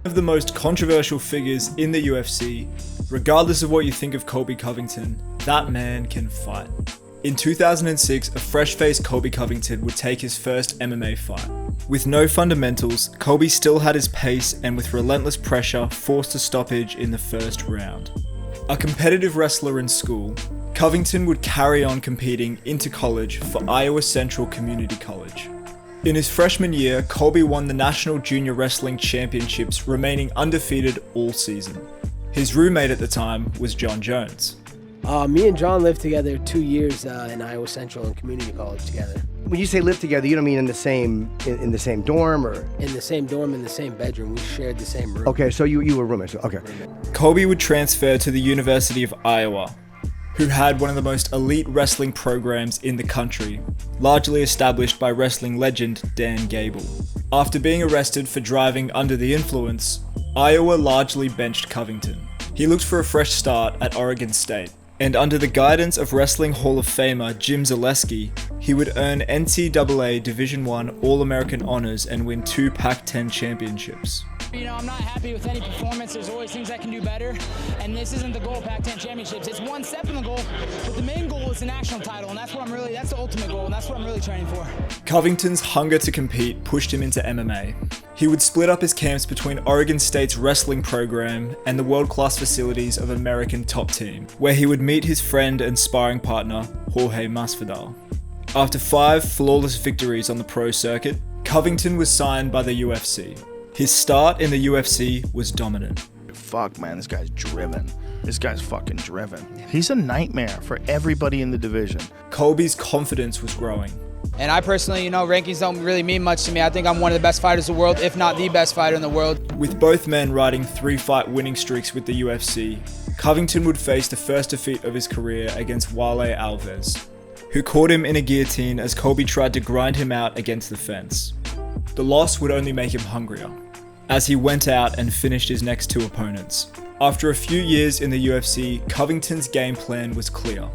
One of the most controversial figures in the UFC, regardless of what you think of Colby Covington, that man can fight. In 2006, a fresh-faced Colby Covington would take his first MMA fight. With no fundamentals, Colby still had his pace and with relentless pressure forced a stoppage in the first round. A competitive wrestler in school, Covington would carry on competing into college for Iowa Central Community College. In his freshman year, Colby won the National Junior Wrestling Championships, remaining undefeated all season. His roommate at the time was John Jones. Me and John lived together 2 years in Iowa Central and Community College together. When you say live together, you don't mean in the same dorm or? In the same dorm, in the same bedroom. We shared the same room. Okay, so you were roommates. Okay. Colby would transfer to the University of Iowa, who had one of the most elite wrestling programs in the country, largely established by wrestling legend Dan Gable. After being arrested for driving under the influence, Iowa largely benched Covington. He looked for a fresh start at Oregon State, and under the guidance of Wrestling Hall of Famer Jim Zaleski, he would earn NCAA Division I All-American honors and win 2 Pac-10 championships. You know, I'm not happy with any performance. There's always things I can do better, and this isn't the goal of Pac-10 championships. It's one step in the goal, but the main goal is the national title, and that's the ultimate goal, and that's what I'm really training for. Covington's hunger to compete pushed him into MMA. He would split up his camps between Oregon State's wrestling program and the world-class facilities of American Top Team, where he would meet his friend and sparring partner, Jorge Masvidal. After 5 flawless victories on the pro circuit, Covington was signed by the UFC. His start in the UFC was dominant. Fuck, man, this guy's driven. This guy's fucking driven. He's a nightmare for everybody in the division. Colby's confidence was growing. And I personally, rankings don't really mean much to me. I think I'm one of the best fighters in the world, if not the best fighter in the world. With both men riding 3-fight winning streaks with the UFC, Covington would face the first defeat of his career against Wale Alves, who caught him in a guillotine as Colby tried to grind him out against the fence. The loss would only make him hungrier, as he went out and finished his next 2 opponents. After a few years in the UFC, Covington's game plan was clear.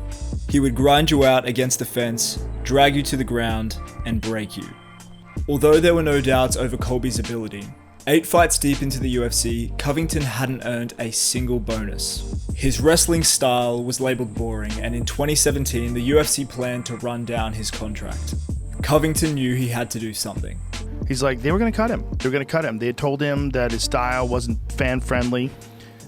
He would grind you out against the fence, drag you to the ground, and break you. Although there were no doubts over Colby's ability, 8 fights deep into the UFC, Covington hadn't earned a single bonus. His wrestling style was labeled boring, and in 2017, the UFC planned to run down his contract. Covington knew he had to do something. He's like, they were going to cut him. They were going to cut him. They had told him that his style wasn't fan-friendly.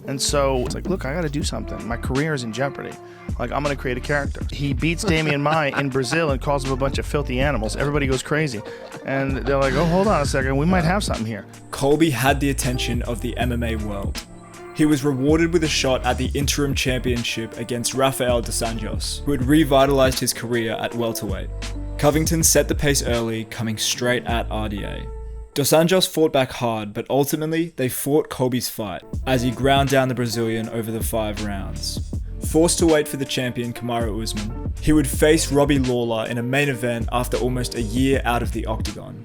And so it's like, look, I got to do something. My career is in jeopardy. Like, I'm going to create a character. He beats Damian Maia in Brazil and calls him a bunch of filthy animals. Everybody goes crazy. And they're like, oh, hold on a second. We might have something here. Colby had the attention of the MMA world. He was rewarded with a shot at the interim championship against Rafael dos Anjos, who had revitalized his career at welterweight. Covington set the pace early, coming straight at RDA. Dos Anjos fought back hard, but ultimately they fought Colby's fight, as he ground down the Brazilian over the 5 rounds. Forced to wait for the champion Kamaru Usman, he would face Robbie Lawler in a main event after almost a year out of the octagon.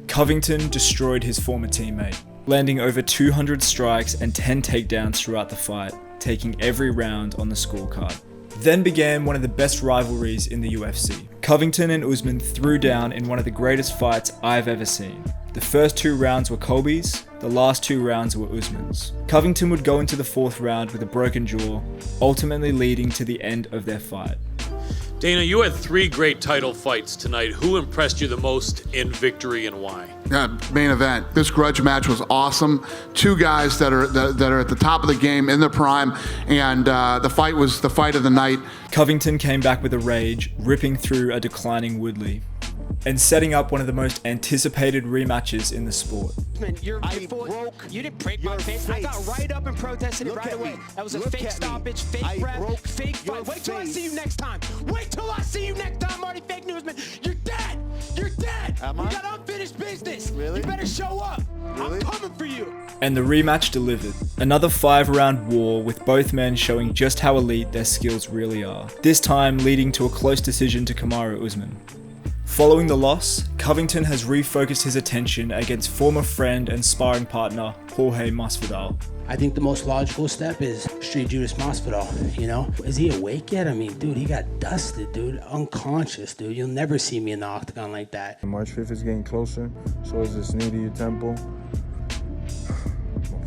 Covington destroyed his former teammate, landing over 200 strikes and 10 takedowns throughout the fight, taking every round on the scorecard. Then began one of the best rivalries in the UFC. Covington and Usman threw down in one of the greatest fights I've ever seen. The first 2 rounds were Colby's, the last 2 rounds were Usman's. Covington would go into the 4th round with a broken jaw, ultimately leading to the end of their fight. Dana, you had 3 great title fights tonight. Who impressed you the most in victory and why? Main event. This grudge match was awesome. 2 guys that are at the top of the game in their prime, and the fight was the fight of the night. Covington came back with a rage, ripping through a declining Woodley, and setting up one of the most anticipated rematches in the sport. You didn't break my face. I got right up and protested it right away. That was a fake stoppage, fake breath, fake fight. Wait till I see you next time. Wait till I see you next time, Marty Fake Newsman. You're dead. You're dead. You got unfinished business. Really? You better show up. Really? I'm coming for you. And the rematch delivered. Another 5-round war with both men showing just how elite their skills really are. This time leading to a close decision to Kamaru Usman. Following the loss, Covington has refocused his attention against former friend and sparring partner Jorge Masvidal. I think the most logical step is Street Judas Masvidal, Is he awake yet? I mean, dude, he got dusted, dude. Unconscious, dude. You'll never see me in the octagon like that. March 5th is getting closer, so is this knee to your temple.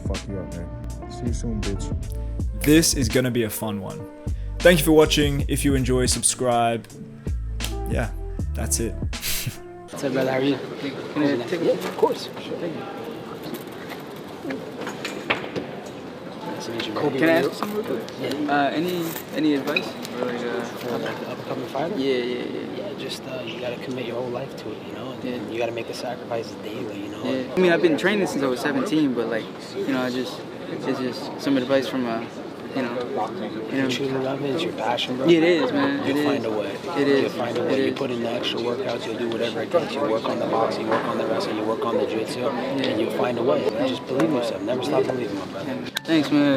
fuck you up, man. See you soon, bitch. This is gonna be a fun one. Thank you for watching. If you enjoy, subscribe. Yeah, that's it. What's up, brother? How are you? Can I take a picture? Of course. Sure. Thank you. Nice to meet you, Colby. Can I ask you something real quick? Yeah. Any advice? Or like, for the upcoming fighter? Yeah, just you gotta commit your whole life to it, you know? And you gotta make the sacrifices daily, you know? Yeah. I mean, I've been training since I was 17, but like, you know, it's just some advice from you know, truly love it. It's your passion, bro. Yeah, it is, man. You'll find a way. It is. You'll find a way. You put in the extra workouts. You'll do whatever it takes. You work on the boxing, you work on the wrestling, you work on the jiu-jitsu, and you'll find a way. Just believe in yourself. Never stop believing, my brother. Thanks, man.